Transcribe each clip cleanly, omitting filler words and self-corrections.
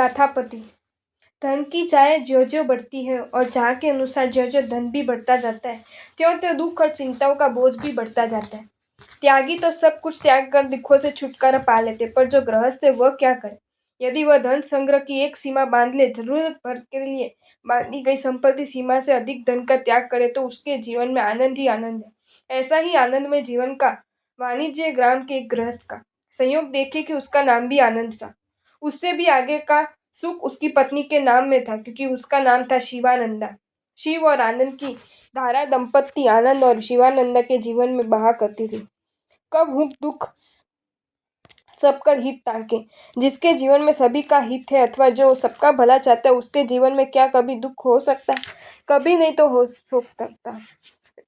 गाथापति। धन की चाह ज्यों ज्यों बढ़ती है और चाह के अनुसार ज्यों ज्यों धन भी बढ़ता जाता है, त्यों त्यों दुख और चिंताओं का बोझ भी बढ़ता जाता है। त्यागी तो सब कुछ त्याग कर दुखों से छुटकारा पा लेते, पर जो गृहस्थ है वह क्या करे? यदि वह धन संग्रह की एक सीमा बांध ले, जरूरत भर के लिए बांधी गई संपत्ति सीमा से अधिक धन का त्याग करे, तो उसके जीवन में आनंद ही आनंद है। ऐसा ही आनंदमय जीवन का वाणिज्य ग्राम के एक गृहस्थ का संयोग देखे कि उसका नाम भी आनंद था। उससे भी आगे का सुख उसकी पत्नी के नाम में था, क्योंकि उसका नाम था शिवानंदा। शिव और आनंद की धारा दंपत्ति आनंद और शिवानंदा के जीवन में बहा करती थी। कब हुक दुख सबका हित ताके। जिसके जीवन में सभी का हित है अथवा जो सबका भला चाहता है, उसके जीवन में क्या कभी दुख हो सकता? कभी नहीं तो हो सकता।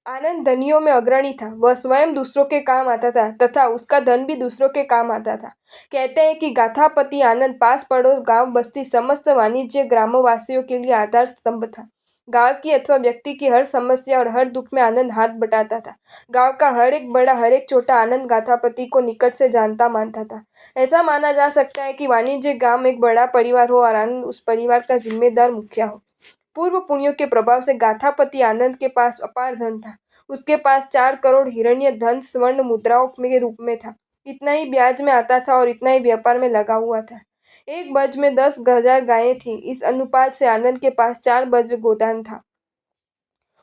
आनंद धनियों में अग्रणी था। वह स्वयं दूसरों के काम आता था तथा उसका धन भी दूसरों के काम आता था। कहते हैं कि गाथापति आनंद पास पड़ोस गांव बस्ती समस्त वाणिज्य ग्रामवासियों के लिए आधार स्तंभ था। गांव की अथवा व्यक्ति की हर समस्या और हर दुख में आनंद हाथ बटाता था। गांव का हर एक बड़ा हर एक छोटा आनंद गाथापति को निकट से जानता मानता था। ऐसा माना जा सकता है कि वाणिज्य ग्राम एक बड़ा परिवार हो और आनंद उस परिवार का जिम्मेदार मुखिया हो। पूर्व पुण्यों के प्रभाव से गाथापति आनंद के पास अपार धन था। उसके पास 4 करोड़ हिरण्य धन स्वर्ण मुद्राओं के रूप में था। इतना ही ब्याज में आता था और इतना ही व्यापार में लगा हुआ था। एक बज में 10,000 गायें थी। इस अनुपात से आनंद के पास 4 बज गोदान था।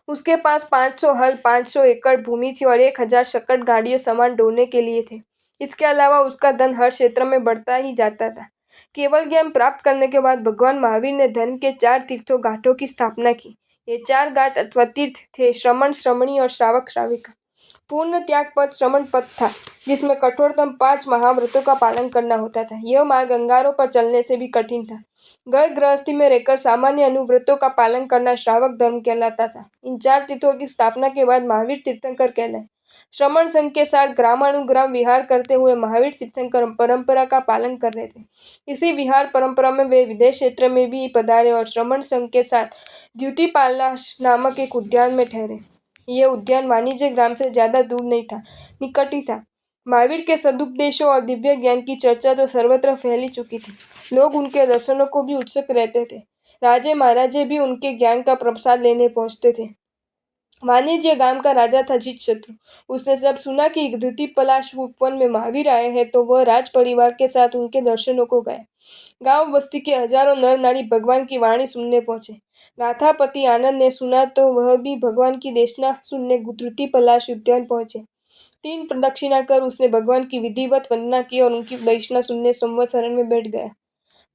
उसके पास 500 हल 500 एकड़ भूमि थी और 1,000 शकट गाड़ियों सामान ढोने के लिए थे। इसके अलावा उसका धन हर क्षेत्र में बढ़ता ही जाता था। केवल ज्ञान प्राप्त करने के बाद भगवान महावीर ने धन के 4 तीर्थों घाटों की स्थापना की। ये 4 घाट अथवा तीर्थ थे श्रमण, श्रमणी और श्रावक श्राविका। पूर्ण त्याग पद श्रमण पद था, जिसमें कठोरतम 5 महाव्रतों का पालन करना होता था। यह मार्ग अंगारों पर चलने से भी कठिन था। घर गृहस्थी में रहकर सामान्य अनुव्रतों का पालन करना श्रावक धर्म कहलाता था। इन 4 तीर्थों की स्थापना के बाद महावीर तीर्थंकर कहलाए। श्रमण संघ के साथ ग्रामानुग्राम विहार करते हुए महावीर तीर्थंकर परंपरा का पालन कर रहे थे। इसी विहार परंपरा में वे विदेश क्षेत्र में भी पधारे और श्रमण संघ के साथ द्युतिपाला नामक एक उद्यान में ठहरे। यह उद्यान वाणिज्य ग्राम से ज्यादा दूर नहीं था, निकट ही था। महावीर के सदुपदेशों और दिव्य ज्ञान की चर्चा तो सर्वत्र फैली चुकी थी। लोग उनके दर्शनों को भी उत्सुक रहते थे। राजे महाराजे भी उनके ज्ञान का प्रसाद लेने पहुंचते थे। वाणिज्य गांव का राजा था जीतशत्रु। उसने जब सुना कि द्युतिपलाश उपवन में महावीर आए हैं, तो वह राज परिवार के साथ उनके दर्शनों को गया। गांव बस्ती के हजारों नर नारी भगवान की वाणी सुनने पहुंचे। गाथापति आनंद ने सुना तो वह भी भगवान की देशना सुनने द्युतिपलाश उद्यान पहुंचे। 3 प्रदक्षिणा कर उसने भगवान की विधिवत वंदना की और उनकी देशना सुनने संवत शरण में बैठ गया।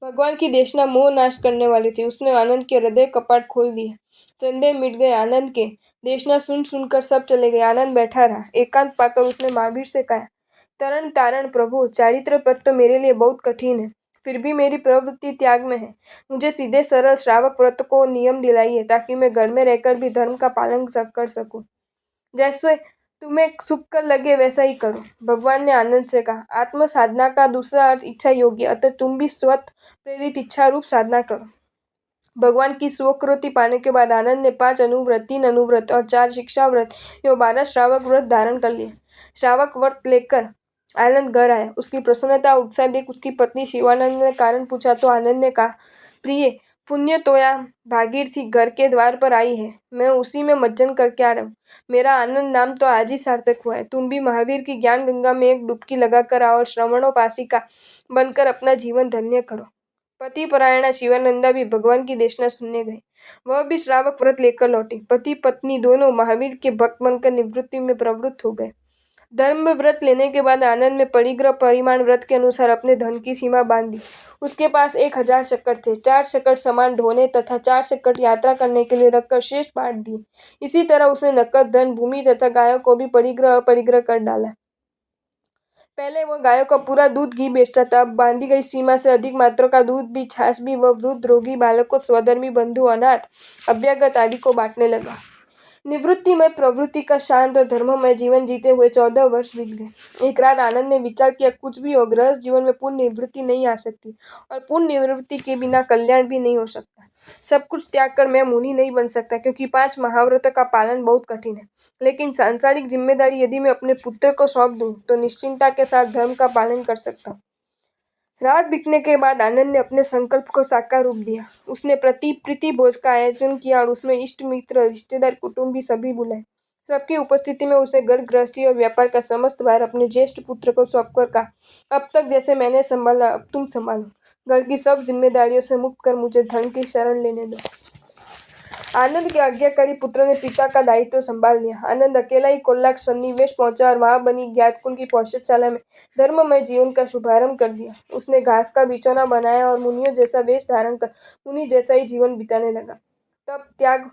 भगवान की देशना मोह नाश करने वाली थी। उसने आनंद के हृदय कपाट खोल दिए। संदेह मिट गए। आनंद के देशना सुन सुनकर सब चले गए। आनंद बैठा रहा। एकांत पाकर उसने महावीर से कहा, तरण तारण प्रभु, चारित्र पद तो मेरे लिए बहुत कठिन है, फिर भी मेरी प्रवृत्ति त्याग में है। मुझे सीधे सरल श्रावक व्रत को नियम दिलाइए, ताकि मैं घर में रहकर भी धर्म का पालन कर सकूं। जैसे तुम्हें सुख कर लगे वैसा ही करो। भगवान ने आनंद से कहा, आत्म साधना का दूसरा अर्थ इच्छा योग्य, अतः तुम भी स्वत प्रेरित इच्छा रूप साधना करो। भगवान की स्वकृति पाने के बाद आनंद ने 5 अनुव्रत, 3 अनुव्रत और 4 शिक्षा व्रत एवं 12 श्रावक व्रत धारण कर लिए। श्रावक व्रत लेकर आनंद घर आया। उसकी प्रसन्नता और उत्साह देख उसकी पत्नी शिवानंद ने कारण पूछा तो आनंद ने कहा, प्रिय, पुण्य तोया भागीरथी घर के द्वार पर आई है। मैं उसी में मज्जन करके आ रहा हूँ। मेरा आनंद नाम तो आज ही सार्थक हुआ है। तुम भी महावीर की ज्ञान गंगा में एक डुबकी लगाकर आओ और श्रवणोपासिका बनकर अपना जीवन धन्य करो। पति परायणा शिवानंदा भी भगवान की देशना सुनने गए। वह भी श्रावक व्रत लेकर लौटी। पति पत्नी दोनों महावीर के भक्त बनकर निवृत्ति में प्रवृत्त हो गए। धर्म व्रत लेने के बाद आनंद में परिग्रह परिमाण व्रत के अनुसार अपने धन की सीमा बांधी। उसके पास 1,000 शकट थे। 4 शकट सामान ढोने तथा 4 शकट यात्रा करने के लिए रखकर शेष बांट दिए। इसी तरह उसने नकद धन, भूमि तथा गायों को भी परिग्रह अपरिग्रह कर डाला। पहले वह गायों का पूरा दूध घी बेचता था। अब बांधी गई सीमा से अधिक मात्रा का दूध भी, छाछ भी वह वृद्ध, रोगी बालकों, स्वधर्मी बंधु, अनाथ, अभ्यागत आदि को बांटने लगा। निवृत्ति में प्रवृत्ति का शांत और धर्ममय जीवन जीते हुए 14 वर्ष बीत गए। एक रात आनंद ने विचार किया, कुछ भी हो, गृहस्थ जीवन में पूर्ण निवृत्ति नहीं आ सकती और पूर्ण निवृत्ति के बिना कल्याण भी नहीं हो सकता। सब कुछ त्याग कर मैं मुनि नहीं बन सकता, क्योंकि 5 महाव्रतों का पालन बहुत कठिन है। लेकिन सांसारिक जिम्मेदारी यदि मैं अपने पुत्र को सौंप दूं, तो निश्चिंता के साथ धर्म का पालन कर सकता हूँ। रात बीतने के बाद आनंद ने अपने संकल्प को साकार रूप दिया। उसने प्रीति भोज का आयोजन किया और उसमें इष्ट मित्र, रिश्तेदार, कुटुंबी सभी बुलाए। सबकी उपस्थिति में उसने घर गृहस्थी और व्यापार का समस्त भार अपने ज्येष्ठ पुत्र को सौंपकर कहा, अब तक जैसे मैंने संभाला अब तुम संभालो। घर की सब जिम्मेदारियों से मुक्त कर मुझे धन की शरण लेने दो। आनंद के आज्ञाकारी पुत्र ने पिता का दायित्व संभाल लिया। आनंद अकेला ही कोल्लाक सन्निवेश पहुंचा और वहां बनी ज्ञातकुल की पौषधशाला में धर्ममय जीवन का शुभारंभ कर दिया। उसने घास का बिछौना बनाया और मुनियों जैसा वेश धारण कर मुनि जैसा ही जीवन बिताने लगा। तब त्याग,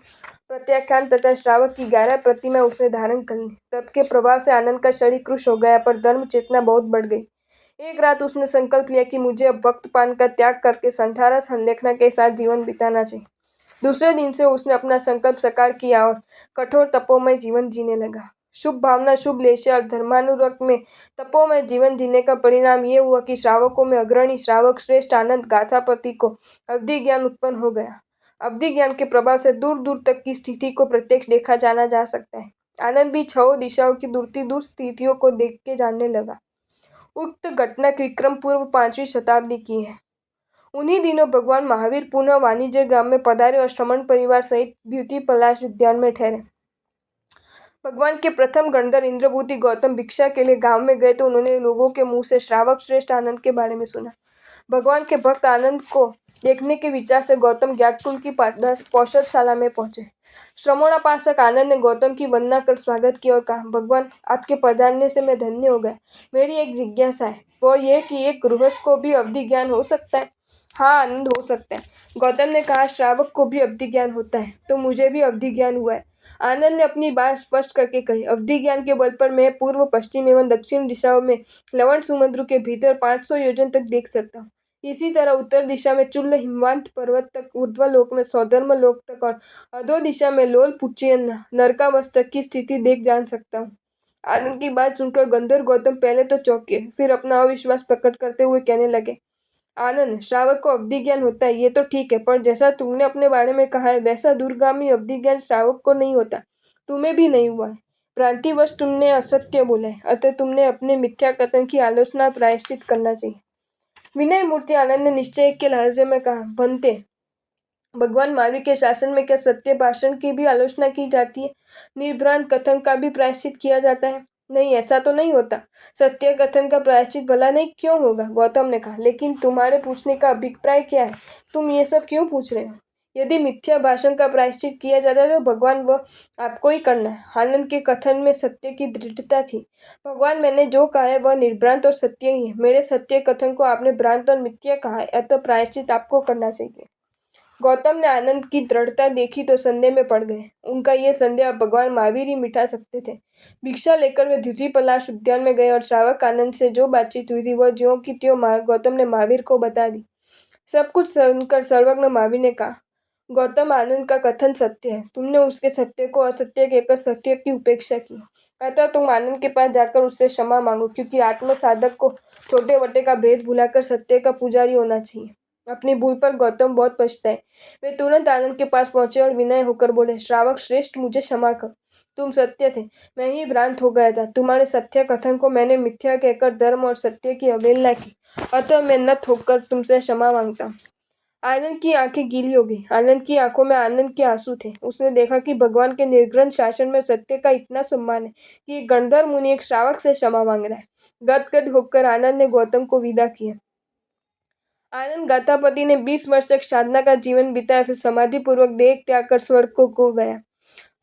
प्रत्याख्यान तथा श्रावक की 11 प्रतिमा उसने धारण कर ली। तब के प्रभाव से आनंद का शरीर कृश हो गया, पर धर्म चेतना बहुत बढ़ गई। एक रात उसने संकल्प लिया कि मुझे अब वक्त पान का त्याग करके संथारा संलेखना के साथ जीवन बिताना चाहिए। दूसरे दिन से उसने अपना संकल्प साकार किया और कठोर तपोमय जीवन जीने लगा। शुभ भावना, शुभ लेशे और धर्मानुरक्त में तपोमय जीवन जीने का परिणाम ये हुआ कि श्रावकों में अग्रणी श्रावक श्रेष्ठ आनंद गाथापति को अवधि ज्ञान उत्पन्न हो गया। अवधि ज्ञान के प्रभाव से दूर दूर तक की स्थिति को प्रत्यक्ष देखा जाना जा सकता है। आनंद भी 6 दिशाओं की दूर स्थितियों को देख के जानने लगा। उक्त घटना विक्रम पूर्व 5वीं शताब्दी की है। उन्हीं दिनों भगवान महावीर पुनः वाणिज्य ग्राम में पधारे और श्रमण परिवार सहित द्युति पलाश उद्यान में ठहरे। भगवान के प्रथम गणधर इंद्रभूति गौतम भिक्षा के लिए गांव में गए तो उन्होंने लोगों के मुंह से श्रावक श्रेष्ठ आनंद के बारे में सुना। भगवान के भक्त आनंद को देखने के विचार से गौतम ज्ञातकुल की पौषधशाला में पहुंचे। श्रमणोपासक आनंद ने गौतम की वंदना कर स्वागत किया और कहा, भगवान आपके पधारने से मैं धन्य हो गया। मेरी एक जिज्ञासा है, वो ये कि एक गृहस्थ को भी अवधि ज्ञान हो सकता है? हाँ आनंद, हो सकता है। गौतम ने कहा, श्रावक को भी अवधि ज्ञान होता है तो मुझे भी अवधि ज्ञान हुआ है। आनंद ने अपनी बात स्पष्ट करके कही, अवधि ज्ञान के बल पर मैं पूर्व, पश्चिम एवं दक्षिण दिशाओं में लवण समुद्र के भीतर 500 योजन तक देख सकता हूँ। इसी तरह उत्तर दिशा में चुल्ल हिमवंत पर्वत तक, ऊर्ध्वलोक में स्वधर्म लोक तक और अधो दिशा में लोल पुच्चयन नरकावस तक की स्थिति देख जान सकता हूँ। आनंद की बात सुनकर गंधर्व गौतम पहले तो चौंके, फिर अपना अविश्वास प्रकट करते हुए कहने लगे, आनंद, श्रावक को अवधि ज्ञान होता है ये तो ठीक है, पर जैसा तुमने अपने बारे में कहा है वैसा दूरगामी अवधि ज्ञान श्रावक को नहीं होता, तुम्हें भी नहीं हुआ है। भ्रांतिवश तुमने असत्य बोला है, अतः तुमने अपने मिथ्या कथन की आलोचना प्रायश्चित करना चाहिए। विनय मूर्ति आनंद ने निश्चय के लहजे में कहा, बनते भगवान महावीर के शासन में क्या सत्य भाषण की भी आलोचना की जाती है? निर्भ्रांत कथन का भी प्रायश्चित किया जाता है? नहीं, ऐसा तो नहीं होता। सत्य कथन का प्रायश्चित भला नहीं क्यों होगा? गौतम ने कहा, लेकिन तुम्हारे पूछने का अभिप्राय क्या है? तुम ये सब क्यों पूछ रहे हो? यदि मिथ्या भाषण का प्रायश्चित किया जाता है तो भगवान वह आपको ही करना है। आनंद के कथन में सत्य की दृढ़ता थी। भगवान, मैंने जो कहा है वह निर्भ्रांत और सत्य ही है। मेरे सत्य कथन को आपने भ्रांत और मिथ्या कहा है, अतः प्रायश्चित आपको करना चाहिए। गौतम ने आनंद की दृढ़ता देखी तो संदेह में पड़ गए। उनका ये संदेह अब भगवान महावीर ही मिटा सकते थे। भिक्षा लेकर वे द्युति पलाश उद्यान में गए और श्रावक आनंद से जो बातचीत हुई थी वह ज्यों की त्यों गौतम ने महावीर को बता दी। सब कुछ सुनकर सर्वज्ञ महावीर ने कहा, गौतम, आनंद का कथन सत्य है। तुमने उसके सत्य को असत्य कहकर सत्य की उपेक्षा की, अतः तुम आनंद के पास जाकर उससे क्षमा मांगो, क्योंकि आत्म साधक को छोटे वटे का भेद भुलाकर सत्य का पुजारी होना चाहिए। अपनी भूल पर गौतम बहुत पछताए। वे तुरंत आनंद के पास पहुंचे और विनय होकर बोले, श्रावक श्रेष्ठ, मुझे क्षमा कर। तुम सत्य थे, मैं ही भ्रांत हो गया था। तुम्हारे सत्य कथन को मैंने मिथ्या कहकर धर्म और सत्य की अवहेलना की, अतः मैं नत होकर तुमसे क्षमा मांगता हूँ। आनंद की आंखें गीली हो गई। आनंद की आंखों में आनंद के आंसू थे। उसने देखा कि भगवान के निर्ग्रंथ शासन में सत्य का इतना सम्मान है कि गंधर्व मुनि एक श्रावक से क्षमा मांग रहा है। गदगद होकर आनंद ने गौतम को विदा किया। आनंद गाथापति ने 20 वर्ष तक साधना का जीवन बिताया, फिर समाधि पूर्वक देह त्याग कर स्वर्ग को गया।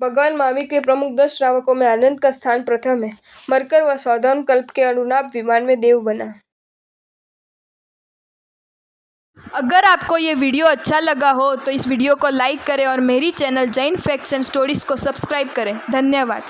भगवान महावीर के प्रमुख 10 श्रावकों में आनंद का स्थान प्रथम है। मरकर वह सौधर्म कल्प के अनुनाप विमान में देव बना। अगर आपको ये वीडियो अच्छा लगा हो तो इस वीडियो को लाइक करें और मेरी channel Jain facts and stories को सब्सक्राइब करें। धन्यवाद।